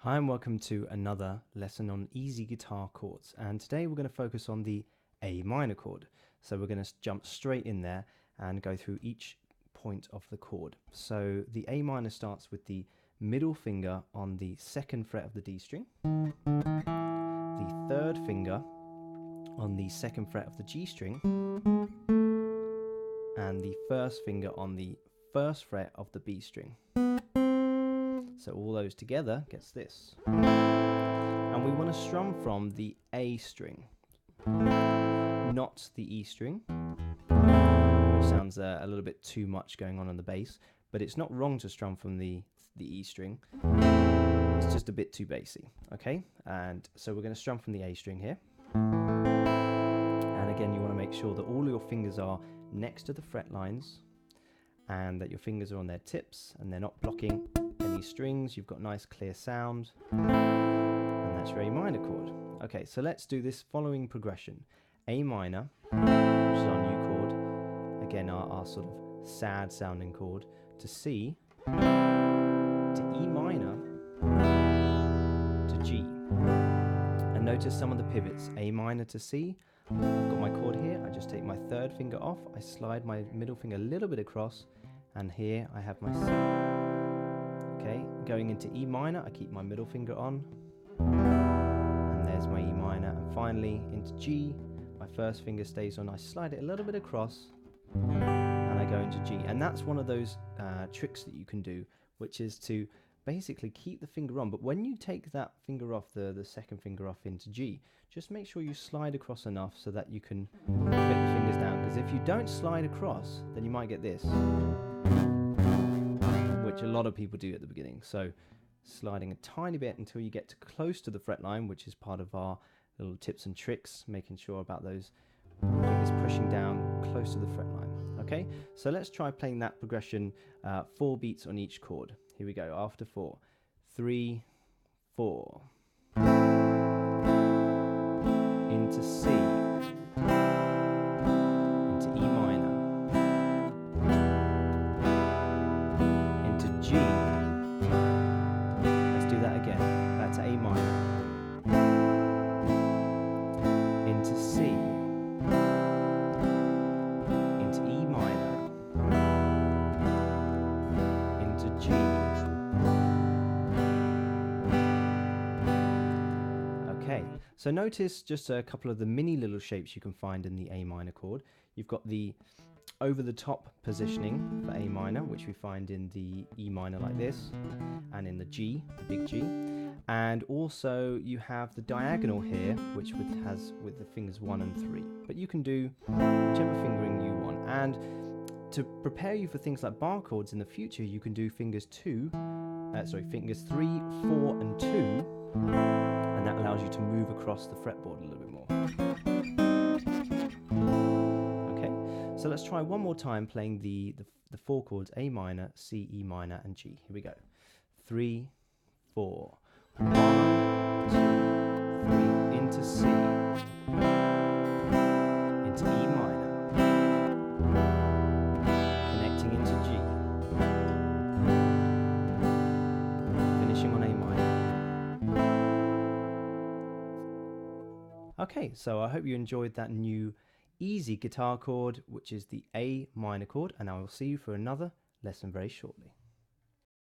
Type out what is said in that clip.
Hi and welcome to another lesson on easy guitar chords, and today we're going to focus on the A minor chord. So we're going to jump straight in there and go through each point of the chord. So the A minor starts with the middle finger on the second fret of the D string, the third finger on the second fret of the G string, and the first finger on the first fret of the B string. So all those together gets this. And we want to strum from the A string, not the E string, which sounds a little bit too much going on the bass, but it's not wrong to strum from the E string. It's just a bit too bassy, okay? And so we're going to strum from the A string here. And again, you want to make sure that all your fingers are next to the fret lines and that your fingers are on their tips and they're not blocking any strings. You've got nice clear sound, and that's your A minor chord. Okay, so let's do this following progression. A minor, which is our new chord, again our sort of sad sounding chord, to C, to E minor, to G. And notice some of the pivots. A minor to C, I've got my chord here, I just take my third finger off, I slide my middle finger a little bit across, and here I have my C. Okay, going into E minor, I keep my middle finger on, and there's my E minor, and finally into G, my first finger stays on, I slide it a little bit across, and I go into G. And that's one of those tricks that you can do, which is to basically keep the finger on, but when you take that finger off, the second finger off into G, just make sure you slide across enough so that you can fit the fingers down, because if you don't slide across, then you might get this, which a lot of people do at the beginning. So sliding a tiny bit until you get to close to the fret line, which is part of our little tips and tricks, making sure about those fingers pushing down close to the fret line. Okay, so let's try playing that progression 4 beats on each chord. Here we go, after 4. 3, 4. Into C. Into E minor. Into G. Let's do that again. Back to A minor. Into C. Into E minor. Into G. Okay, so notice just a couple of the mini little shapes you can find in the A minor chord. You've got the over the top positioning for A minor, which we find in the E minor like this, and in the G, the big G. And also you have the diagonal here, which has with the fingers 1 and 3. But you can do whichever fingering you want. And to prepare you for things like bar chords in the future, you can do fingers 3, 4, and 2. And that allows you to move across the fretboard a little bit more. Okay, so let's try one more time playing the 4 chords: A minor, C, E minor, and G. Here we go. 3, 4. 1, 2, 3. Into C. Into E minor. Connecting into G. Finishing on A minor. Okay, so I hope you enjoyed that new easy guitar chord, which is the A minor chord, and I will see you for another lesson very shortly.